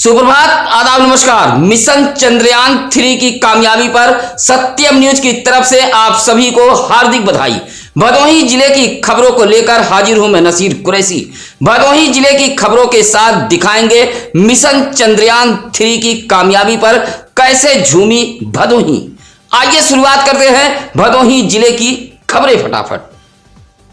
सुप्रभात, आदाब, नमस्कार। मिशन चंद्रयान 3 की कामयाबी पर सत्यम न्यूज की तरफ से आप सभी को हार्दिक बधाई। भदोही जिले की खबरों को लेकर हाजिर हूं मैं नसीर कुरैशी। भदोही जिले की खबरों के साथ दिखाएंगे मिशन चंद्रयान 3 की कामयाबी पर कैसे झूमी भदोही। आइए शुरुआत करते हैं भदोही जिले की खबरें फटाफट।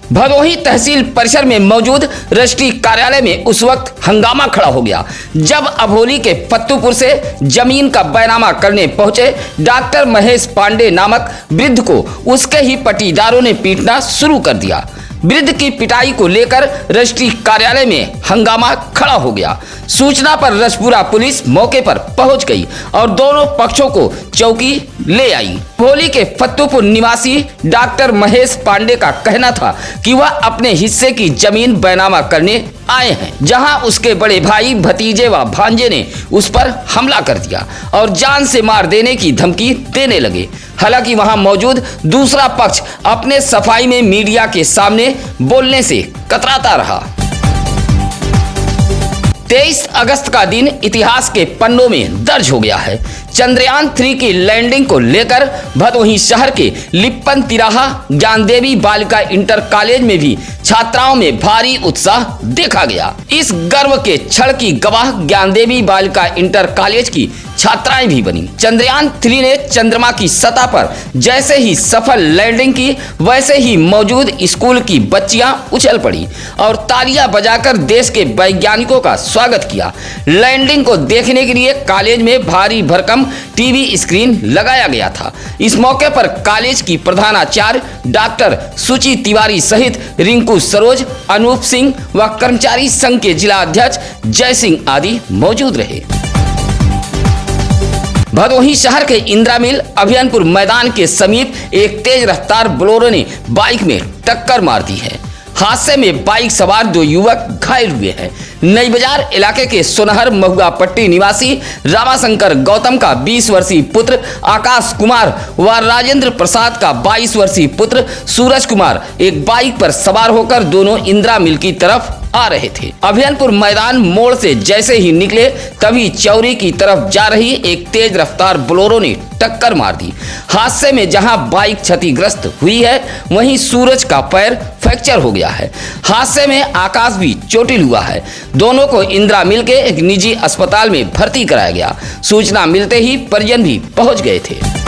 भदोही तहसील परिसर में मौजूद रजिस्ट्री कार्यालय में उस वक्त हंगामा खड़ा हो गया जब अभोली के फत्तूपुर से जमीन का बैनामा करने पहुंचे डॉक्टर महेश पांडे नामक वृद्ध को उसके ही पटीदारों ने पीटना शुरू कर दिया। वृद्ध की पिटाई को लेकर रजिस्ट्री कार्यालय में हंगामा खड़ा हो गया। सूचना पर रसपुरा पुलिस मौके पर पहुंच गई और दोनों पक्षों को चौकी ले आई। भोली के फत्तूपुर निवासी डॉक्टर महेश पांडे का कहना था कि वह अपने हिस्से की जमीन बैनामा करने आए हैं, जहां उसके बड़े भाई, भतीजे व भांजे ने उस पर हमला कर दिया और जान से मार देने की धमकी देने लगे। हालांकि वहां मौजूद दूसरा पक्ष अपने सफाई में मीडिया के सामने बोलने से कतराता रहा। 23 अगस्त का दिन इतिहास के पन्नों में दर्ज हो गया है। चंद्रयान 3 की लैंडिंग को लेकर भदोही शहर के लिप्पन तिराहा ज्ञानदेवी बालिका इंटर कॉलेज में भी छात्राओं में भारी उत्साह देखा गया। इस गर्व के क्षण की गवाह ज्ञानदेवी बालिका इंटर कॉलेज की छात्राएं भी बनी। चंद्रयान 3 ने चंद्रमा की सतह पर जैसे ही सफल लैंडिंग की, वैसे ही मौजूद स्कूल की बच्चियां उछल पड़ी और तालियां बजाकर देश के वैज्ञानिकों का स्वागत किया। लैंडिंग को देखने के लिए कॉलेज में भारी भरकम टीवी स्क्रीन लगाया गया था। इस मौके पर कॉलेज की प्रधानाचार्य डॉक्टर सुचि तिवारी सहित रिंकू सरोज, अनूप सिंह व कर्मचारी संघ के जिला अध्यक्ष जय सिंह आदि मौजूद रहे। भदोही शहर के इंदिरा मिल अभियानपुर मैदान के समीप एक तेज रफ्तार बोलेरो ने बाइक में टक्कर मार दी है। हादसे में बाइक सवार 2 युवक घायल हुए हैं। नई बाजार इलाके के सोनहर महुआ पट्टी निवासी रामाशंकर गौतम का 20 वर्षीय पुत्र आकाश कुमार व राजेंद्र प्रसाद का 22 वर्षीय पुत्र सूरज कुमार एक बाइक पर सवार होकर दोनों इंदिरा मिल की तरफ आ रहे थे। अभियानपुर मैदान मोड़ से जैसे ही निकले तभी चौरी की तरफ जा रही एक तेज रफ्तार बोलेरो ने टक्कर मार दी। हादसे में जहां बाइक क्षतिग्रस्त हुई है, वहीं सूरज का पैर फ्रैक्चर हो गया है। हादसे में आकाश भी चोटिल हुआ है। दोनों को इंदिरा मिल के एक निजी अस्पताल में भर्ती कराया गया। सूचना मिलते ही परिजन भी पहुंच गए थे।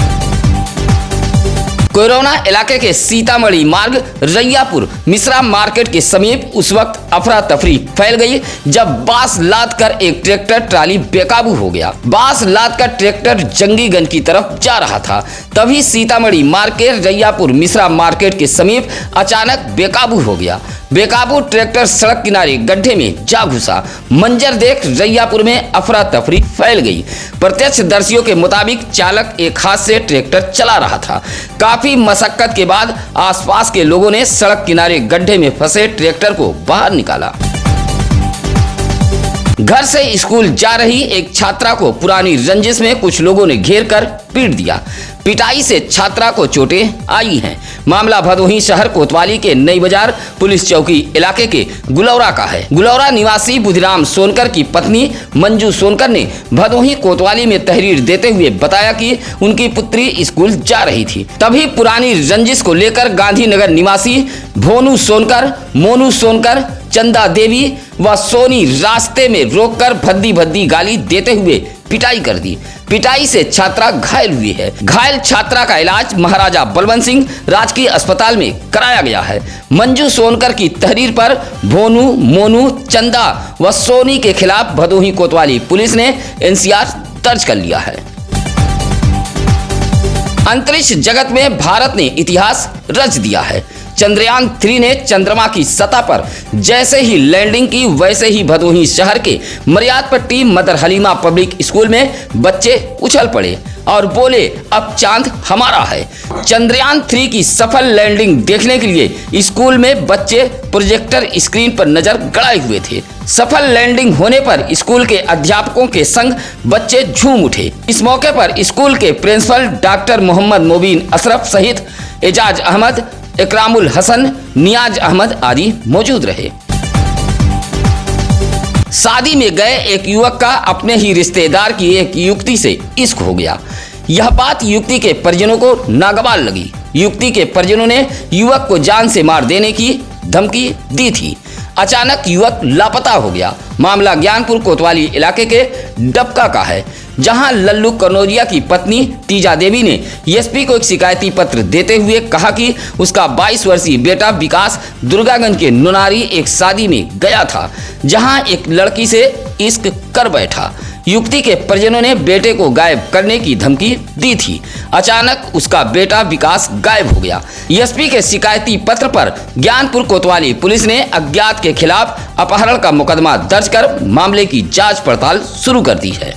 कोरोना इलाके के सीतामढ़ी मार्ग रैयापुर मिश्रा मार्केट के समीप उस वक्त अफरा तफरी फैल गई जब बांस लाद कर एक ट्रैक्टर ट्राली बेकाबू हो गया। बांस लाद कर ट्रैक्टर जंगीगंज की तरफ जा रहा था, तभी सीतामढ़ी मार्ग के रैयापुर मिश्रा मार्केट के समीप अचानक बेकाबू हो गया। बेकाबू ट्रैक्टर सड़क किनारे गड्ढे में जा घुसा। मंजर देख रैयापुर में अफरा तफरी फैल गई। प्रत्यक्षदर्शियों के मुताबिक चालक एक हाथ से ट्रैक्टर चला रहा था। काफी मशक्कत के बाद आसपास के लोगों ने सड़क किनारे गड्ढे में फंसे ट्रैक्टर को बाहर निकाला। घर से स्कूल जा रही एक छात्रा को पुरानी रंजिश में कुछ लोगों ने घेर कर पीट दिया। पिटाई से छात्रा को चोटें आई हैं। मामला भदोही शहर कोतवाली के नई बाजार पुलिस चौकी इलाके के गुलौरा का है। गुलौरा निवासी बुधिराम सोनकर की पत्नी मंजू सोनकर ने भदोही कोतवाली में तहरीर देते हुए बताया कि उनकी पुत्री स्कूल जा रही थी, तभी पुरानी रंजिश को लेकर गांधीनगर निवासी भोनू सोनकर, मोनू सोनकर, चंदा देवी व सोनी रास्ते में रोककर भद्दी भद्दी गाली देते हुए पिटाई कर दी। पिटाई से छात्रा घायल हुई है। घायल छात्रा का इलाज महाराजा बलवंत सिंह राजकीय अस्पताल में कराया गया है। मंजू सोनकर की तहरीर पर भोनू, मोनू, चंदा व सोनी के खिलाफ भदोही कोतवाली पुलिस ने एनसीआर दर्ज कर लिया है। अंतरिक्ष जगत में भारत ने इतिहास रच दिया है। चंद्रयान 3 ने चंद्रमा की सतह पर जैसे ही लैंडिंग की, वैसे ही भदोही शहर के मर्यादपट्टी मदर हलीमा पब्लिक स्कूल में बच्चे उछल पड़े और बोले, अब चांद हमारा है। चंद्रयान 3 की सफल लैंडिंग देखने के लिए स्कूल में बच्चे प्रोजेक्टर स्क्रीन पर नजर गड़ाए हुए थे। सफल लैंडिंग होने पर स्कूल के अध्यापकों के संग बच्चे झूम उठे। इस मौके पर स्कूल के प्रिंसिपल डॉक्टर मोहम्मद मोबीन अशरफ सहित एजाज अहमद, इकरामुल हसन, नियाज अहमद आदि मौजूद रहे। शादी में गए एक युवक का अपने ही रिश्तेदार की एक युवती से इश्क हो गया। यह बात युवती के परिजनों को नागवार लगी। युवती के परिजनों ने युवक को जान से मार देने की धमकी दी थी। अचानक युवक लापता हो गया। मामला ज्ञानपुर कोतवाली इलाके के डबका का है, जहां लल्लू कनौजिया की पत्नी तीजा देवी ने एसपी को एक शिकायती पत्र देते हुए कहा कि उसका 22 वर्षीय बेटा विकास दुर्गागंज के नुनारी एक शादी में गया था, जहां एक लड़की से इश्क कर बैठा। युवती के परिजनों ने बेटे को गायब करने की धमकी दी थी। अचानक उसका बेटा विकास गायब हो गया। एसपी के शिकायती पत्र पर ज्ञानपुर कोतवाली पुलिस ने अज्ञात के खिलाफ अपहरण का मुकदमा दर्ज कर मामले की जांच पड़ताल शुरू कर दी है।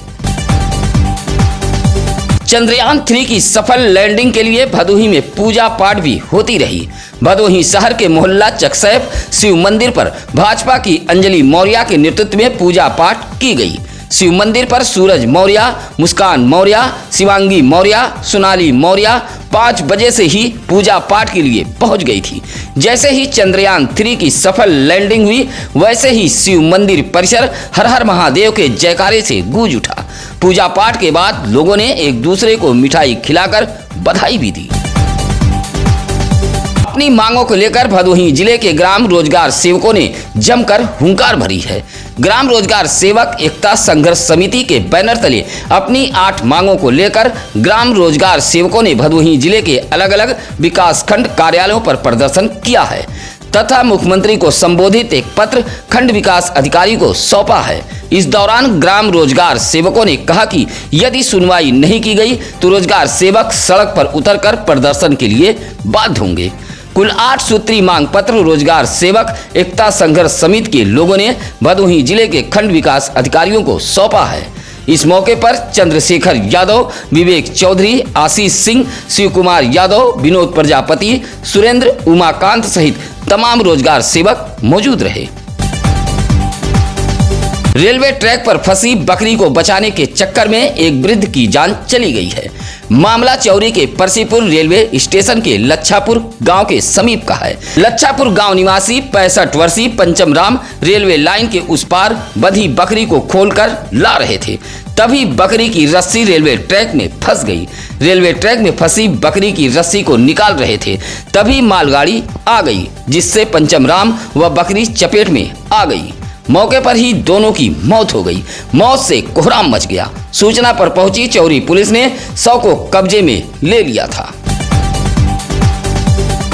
चंद्रयान 3 की सफल लैंडिंग के लिए भदोही में पूजा पाठ भी होती रही। भदोही शहर के मोहल्ला चकसैफ शिव मंदिर पर भाजपा की अंजलि मौर्य के नेतृत्व में पूजा पाठ की गई। शिव मंदिर पर सूरज मौर्य, मुस्कान मौर्य, शिवांगी मौर्य, सोनाली मौर्य 5 बजे से ही पूजा पाठ के लिए पहुंच गई थी। जैसे ही चंद्रयान 3 की सफल लैंडिंग हुई, वैसे ही शिव मंदिर परिसर हर हर महादेव के जयकारे से गूंज उठा। पूजा पाठ के बाद लोगों ने एक दूसरे को मिठाई खिलाकर बधाई भी दी। अपनी मांगों को लेकर भदोही जिले के ग्राम रोजगार सेवकों ने जमकर हुंकार भरी है। ग्राम रोजगार सेवक एकता संघर्ष समिति के बैनर तले अपनी 8 मांगों को लेकर ग्राम रोजगार सेवकों ने भदोही जिले के अलग अलग विकास खंड कार्यालयों पर प्रदर्शन किया है तथा मुख्यमंत्री को संबोधित एक पत्र खंड विकास अधिकारी को सौंपा है। इस दौरान ग्राम रोजगार सेवकों ने कहा कि यदि सुनवाई नहीं की गई तो रोजगार सेवक सड़क पर उतरकर प्रदर्शन के लिए बाध्य होंगे। कुल 8 सूत्री मांग पत्र रोजगार सेवक एकता संघर्ष समिति के लोगों ने भदोही जिले के खंड विकास अधिकारियों को सौंपा है। इस मौके पर चंद्रशेखर यादव, विवेक चौधरी, आशीष सिंह, शिव कुमार यादव, विनोद प्रजापति, सुरेंद्र, उमाकांत सहित तमाम रोजगार सेवक मौजूद रहे। रेलवे ट्रैक पर फंसी बकरी को बचाने के चक्कर में एक वृद्ध की जान चली गई है। मामला चौरी के परसीपुर रेलवे स्टेशन के लच्छापुर गांव के समीप का है। लच्छापुर गांव निवासी 65 वर्षीय पंचम राम रेलवे लाइन के उस पार बंधी बकरी को खोलकर ला रहे थे, तभी बकरी की रस्सी रेलवे ट्रैक में फंस गई। रेलवे ट्रैक में फंसी बकरी की रस्सी को निकाल रहे थे, तभी मालगाड़ी आ गई, जिससे पंचम राम व बकरी चपेट में आ गई। मौके पर ही दोनों की मौत हो गई। मौत से कोहराम मच गया। सूचना पर पहुंची चौरी पुलिस ने शव को कब्जे में ले लिया था।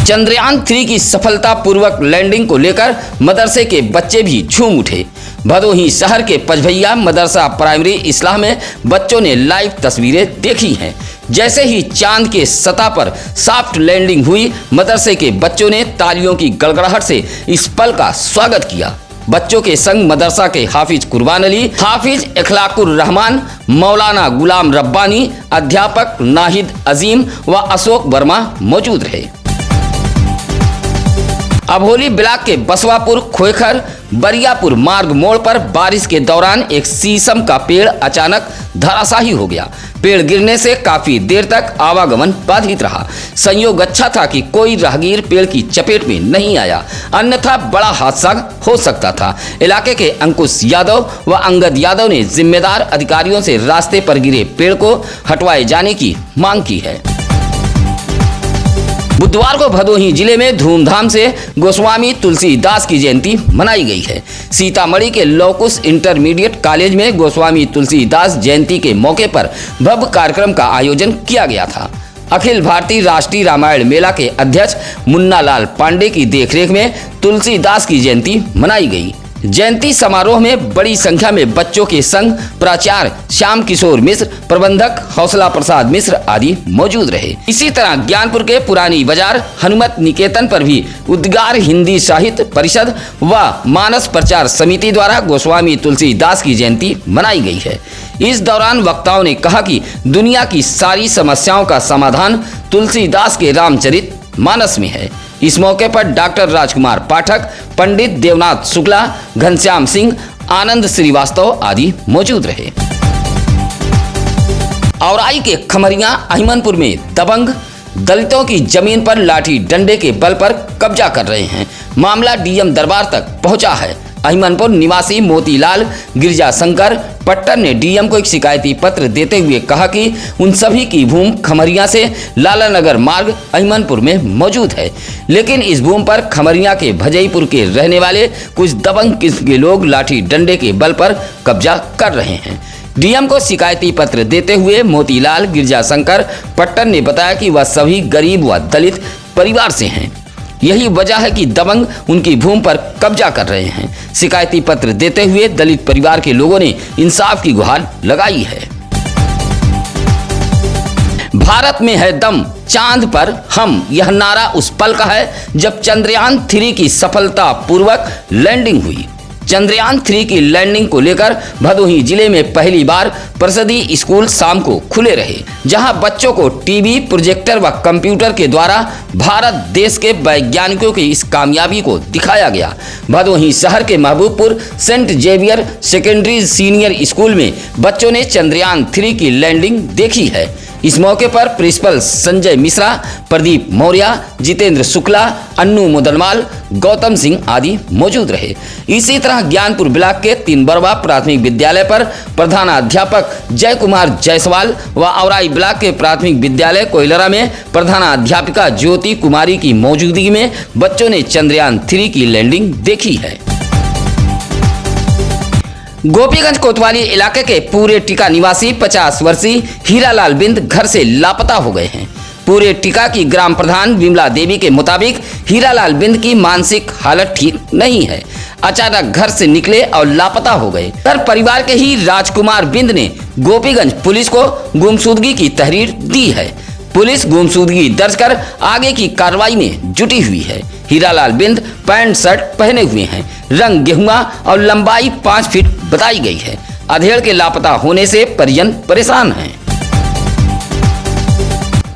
चंद्रयान 3 की सफलतापूर्वक लैंडिंग को लेकर मदरसे के बच्चे भी झूम उठे। भदोही शहर के पचभैया मदरसा प्राइमरी इस्लाह में बच्चों ने लाइव तस्वीरें देखी हैं। जैसे ही चांद के सतह पर सॉफ्ट लैंडिंग हुई, मदरसे के बच्चों ने तालियों की गड़गड़ाहट से इस पल का स्वागत किया। बच्चों के संग मदरसा के हाफिज कुर्बान अली, हाफिज इखलाकुर रहमान, मौलाना गुलाम रब्बानी, अध्यापक नाहिद अजीम व अशोक वर्मा मौजूद रहे। अभोली ब्लॉक के बसवापुर खोखर बरियापुर मार्ग मोड़ पर बारिश के दौरान एक शीशम का पेड़ अचानक धराशायी हो गया। पेड़ गिरने से काफी देर तक आवागमन बाधित रहा। संयोग अच्छा था कि कोई राहगीर पेड़ की चपेट में नहीं आया, अन्यथा बड़ा हादसा हो सकता था। इलाके के अंकुश यादव व अंगद यादव ने जिम्मेदार अधिकारियों से रास्ते पर गिरे पेड़ को हटवाए जाने की मांग की है। बुधवार को भदोही जिले में धूमधाम से गोस्वामी तुलसीदास की जयंती मनाई गई है। सीतामढ़ी के लौकुश इंटरमीडिएट कॉलेज में गोस्वामी तुलसीदास जयंती के मौके पर भव्य कार्यक्रम का आयोजन किया गया था। अखिल भारतीय राष्ट्रीय रामायण मेला के अध्यक्ष मुन्ना लाल पांडे की देखरेख में तुलसीदास की जयंती मनाई गई। जयंती समारोह में बड़ी संख्या में बच्चों के संग प्राचार्य श्याम किशोर मिश्र, प्रबंधक हौसला प्रसाद मिश्र आदि मौजूद रहे। इसी तरह ज्ञानपुर के पुरानी बाजार हनुमत निकेतन पर भी उद्गार हिंदी साहित्य परिषद व मानस प्रचार समिति द्वारा गोस्वामी तुलसीदास की जयंती मनाई गई है। इस दौरान वक्ताओं ने कहा कि दुनिया की सारी समस्याओं का समाधान तुलसीदास के रामचरित मानस में है। इस मौके पर डॉक्टर राजकुमार पाठक, पंडित देवनाथ शुक्ला, घनश्याम सिंह, आनंद श्रीवास्तव आदि मौजूद रहे। औराई के खमरिया अहिमनपुर में दबंग दलितों की जमीन पर लाठी डंडे के बल पर कब्जा कर रहे हैं। मामला डीएम दरबार तक पहुंचा है। अहिमनपुर निवासी मोतीलाल गिरजाशंकर पट्टन ने डीएम को एक शिकायती पत्र देते हुए कहा कि उन सभी की भूमि खमरिया से लाला नगर मार्ग अहिमनपुर में मौजूद है, लेकिन इस भूमि पर खमरिया के भजईपुर के रहने वाले कुछ दबंग किस्म के लोग लाठी डंडे के बल पर कब्जा कर रहे हैं। डीएम को शिकायती पत्र देते हुए मोतीलाल गिरजाशंकर पट्टन ने बताया कि वह सभी गरीब व दलित परिवार से हैं। यही वजह है कि दबंग उनकी भूमि पर कब्जा कर रहे हैं। शिकायती पत्र देते हुए दलित परिवार के लोगों ने इंसाफ की गुहार लगाई है। भारत में है दम, चांद पर हम, यह नारा उस पल का है जब चंद्रयान 3 की सफलतापूर्वक लैंडिंग हुई। चंद्रयान 3 की लैंडिंग को लेकर भदोही जिले में पहली बार परिषदीय स्कूल शाम को खुले रहे, जहां बच्चों को टीवी, प्रोजेक्टर व कंप्यूटर के द्वारा भारत देश के वैज्ञानिकों की इस कामयाबी को दिखाया गया। भदोही शहर के Mahbubpur Saint Xavier secondary senior school में बच्चों ने चंद्रयान 3 की लैंडिंग देखी है। इस मौके पर प्रिंसिपल संजय मिश्रा, प्रदीप मौर्य, जितेंद्र शुक्ला, अन्नू मुदनमाल, गौतम सिंह आदि मौजूद रहे। इसी तरह ज्ञानपुर ब्लॉक के 3 बरवा प्राथमिक विद्यालय पर प्रधानाध्यापक जय कुमार जायसवाल व औराई ब्लॉक के प्राथमिक विद्यालय कोयलरा में प्रधानाध्यापिका ज्योति कुमारी की मौजूदगी में बच्चों ने चंद्रयान 3 की लैंडिंग देखी है। गोपीगंज कोतवाली इलाके के पूरे टीका निवासी 50 वर्षीय हीरालाल बिंद घर से लापता हो गए हैं। पूरे टीका की ग्राम प्रधान विमला देवी के मुताबिक हीरालाल बिंद की मानसिक हालत ठीक नहीं है। अचानक घर से निकले और लापता हो गए। घर परिवार के ही राजकुमार बिंद ने गोपीगंज पुलिस को गुमशुदगी की तहरीर दी है। पुलिस गुमशुदगी दर्ज कर आगे की कार्रवाई में जुटी हुई है। हीरालाल बिंद पैंट शर्ट पहने हुए हैं, रंग गेहुआ और लंबाई 5 फीट बताई गई है। अधेड़ के लापता होने से परिजन परेशान हैं।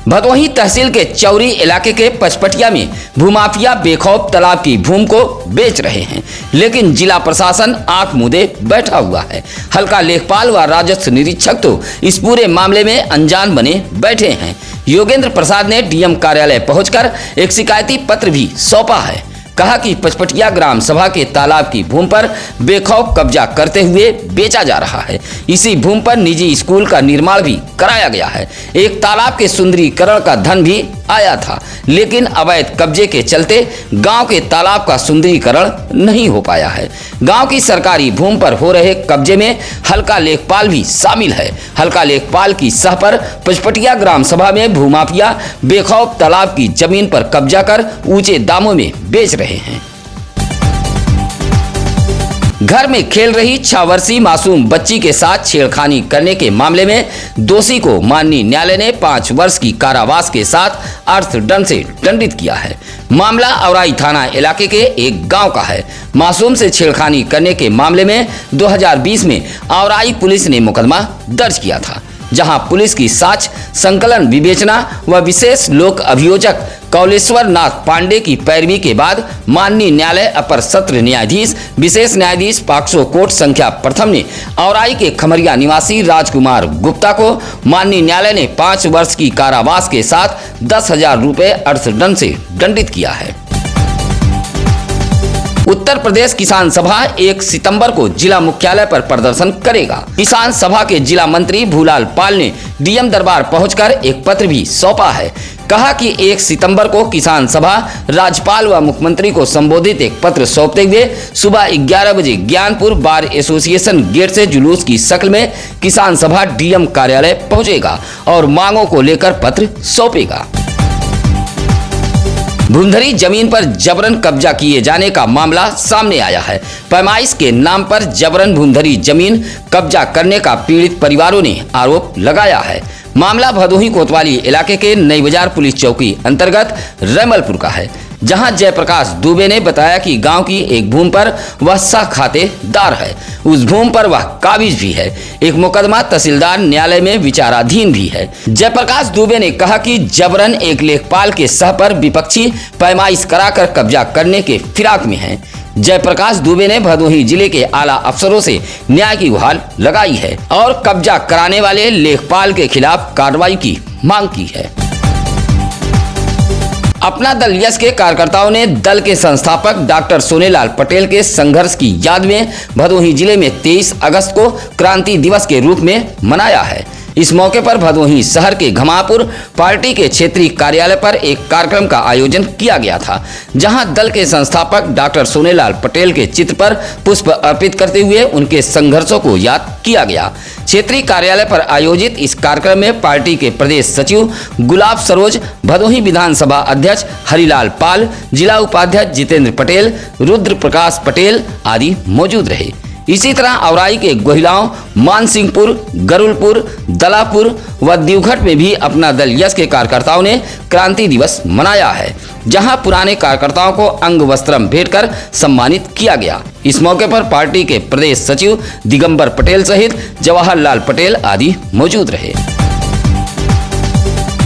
भदोही तहसील के चौरी इलाके के पचपटिया में भूमाफिया बेखौफ तालाब की भूमि को बेच रहे हैं, लेकिन जिला प्रशासन आंख मूंदे बैठा हुआ है। हल्का लेखपाल व राजस्व निरीक्षक तो इस पूरे मामले में अनजान बने बैठे हैं। योगेंद्र प्रसाद ने डीएम कार्यालय पहुंचकर एक शिकायती पत्र भी सौंपा है। कहा कि पचपटिया ग्राम सभा के तालाब की भूमि पर बेखौफ कब्जा करते हुए बेचा जा रहा है। इसी भूमि पर निजी स्कूल का निर्माण भी कराया गया है। एक तालाब के सुंदरीकरण का धन भी आया था, लेकिन अवैध कब्जे के चलते गांव के तालाब का सुंदरीकरण नहीं हो पाया है। गांव की सरकारी भूमि पर हो रहे कब्जे में हल्का लेखपाल भी शामिल है। हल्का लेखपाल की सह पर पचपटिया ग्राम सभा में भूमाफिया बेखौफ तालाब की जमीन पर कब्जा कर ऊंचे दामों में बेच रहे हैं। घर में खेल रही 6 वर्षीय मासूम बच्ची के साथ छेड़खानी करने के मामले में दोषी को माननीय न्यायालय ने 5 वर्ष की कारावास के साथ अर्थदंड से दंडित किया है। मामला औराई थाना इलाके के एक गांव का है। मासूम से छेड़खानी करने के मामले में 2020 में औराई पुलिस ने मुकदमा दर्ज किया था, जहां पुलिस की साक्ष्य संकलन, विवेचना व विशेष लोक अभियोजक कौलेश्वर नाथ पांडे की पैरवी के बाद माननीय न्यायालय अपर सत्र न्यायाधीश विशेष न्यायाधीश पाक्सो कोर्ट संख्या प्रथम ने औराई के खमरिया निवासी राजकुमार गुप्ता को माननीय न्यायालय ने 5 वर्ष की कारावास के साथ 10,000 रुपये अर्थदंड से दंडित किया है। उत्तर प्रदेश किसान सभा 1 सितंबर को जिला मुख्यालय पर प्रदर्शन करेगा। किसान सभा के जिला मंत्री भूलाल पाल ने डीएम दरबार पहुंचकर एक पत्र भी सौंपा है। कहा कि 1 सितंबर को किसान सभा राज्यपाल व मुख्यमंत्री को संबोधित एक पत्र सौंपते हुए सुबह 11 बजे ज्ञानपुर बार एसोसिएशन गेट से जुलूस की शक्ल में किसान सभा डीएम कार्यालय पहुंचेगा और मांगों को लेकर पत्र सौंपेगा। भूंधरी जमीन पर जबरन कब्जा किए जाने का मामला सामने आया है। पैमाइश के नाम पर जबरन भूंधरी जमीन कब्जा करने का पीड़ित परिवारों ने आरोप लगाया है। मामला भदोही कोतवाली इलाके के नई बाजार पुलिस चौकी अंतर्गत रैमलपुर का है, जहां जयप्रकाश दुबे ने बताया कि गांव की एक भूमि पर वह सह खातेदार है। उस भूमि पर वह काबिज भी है। एक मुकदमा तहसीलदार न्यायालय में विचाराधीन भी है। जयप्रकाश दुबे ने कहा कि जबरन एक लेखपाल के सह पर विपक्षी पैमाइश कराकर कब्जा करने के फिराक में है। जयप्रकाश दुबे ने भदोही जिले के आला अफसरों से न्याय की गुहार लगाई है और कब्जा कराने वाले लेखपाल के खिलाफ कार्रवाई की मांग की है। अपना दल यश के कार्यकर्ताओं ने दल के संस्थापक डॉक्टर सोनेलाल पटेल के संघर्ष की याद में भदोही जिले में 23 अगस्त को क्रांति दिवस के रूप में मनाया है। इस मौके पर भदोही शहर के घमापुर पार्टी के क्षेत्रीय कार्यालय पर एक कार्यक्रम का आयोजन किया गया था, जहां दल के संस्थापक डॉक्टर सोनेलाल पटेल के चित्र पर पुष्प अर्पित करते हुए उनके संघर्षों को याद किया गया। क्षेत्रीय कार्यालय पर आयोजित इस कार्यक्रम में पार्टी के प्रदेश सचिव गुलाब सरोज, भदोही विधानसभा अध्यक्ष हरिलाल पाल, जिला उपाध्यक्ष जितेंद्र पटेल, रुद्र प्रकाश पटेल आदि मौजूद रहे। इसी तरह औराई के गोहिलाओं, मानसिंहपुर, गरुलपुर, दलापुर व देवघट में भी अपना दल यश के कार्यकर्ताओं ने क्रांति दिवस मनाया है, जहां पुराने कार्यकर्ताओं को अंग वस्त्रम भेंट कर सम्मानित किया गया। इस मौके पर पार्टी के प्रदेश सचिव दिगंबर पटेल सहित जवाहरलाल पटेल आदि मौजूद रहे।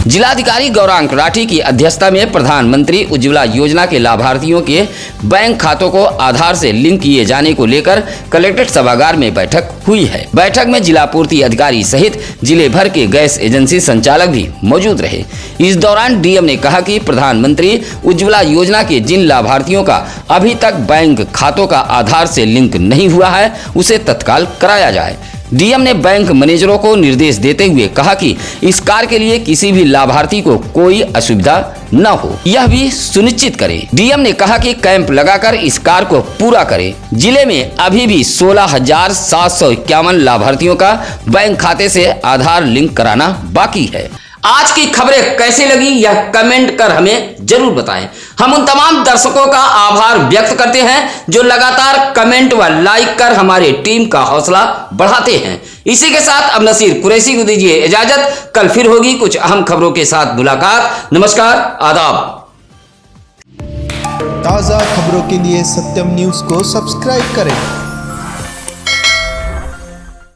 जिलाधिकारी गौरांग राठी की अध्यक्षता में प्रधानमंत्री उज्ज्वला योजना के लाभार्थियों के बैंक खातों को आधार से लिंक किए जाने को लेकर कलेक्ट्रेट सभागार में बैठक हुई है। बैठक में जिला पूर्ति अधिकारी सहित जिले भर के गैस एजेंसी संचालक भी मौजूद रहे। इस दौरान डीएम ने कहा कि प्रधानमंत्री उज्ज्वला योजना के जिन लाभार्थियों का अभी तक बैंक खातों का आधार से लिंक नहीं हुआ है, उसे तत्काल कराया जाए। डीएम ने बैंक मैनेजरों को निर्देश देते हुए कहा कि इस कार्य के लिए किसी भी लाभार्थी को कोई असुविधा न हो, यह भी सुनिश्चित करें। डीएम ने कहा कि कैंप लगाकर इस कार्य को पूरा करें। जिले में अभी भी 16,751 लाभार्थियों का बैंक खाते से आधार लिंक कराना बाकी है। आज की खबरें कैसी लगी यह कमेंट कर हमें जरूर बताएं। हम उन तमाम दर्शकों का आभार व्यक्त करते हैं जो लगातार कमेंट व लाइक कर हमारे टीम का हौसला बढ़ाते हैं। इसी के साथ अब नसीर कुरैशी को दीजिए इजाजत। कल फिर होगी कुछ अहम खबरों के साथ मुलाकात। नमस्कार, आदाब। ताज़ा खबरों के लिए सत्यम न्यूज़ को सब्सक्राइब करें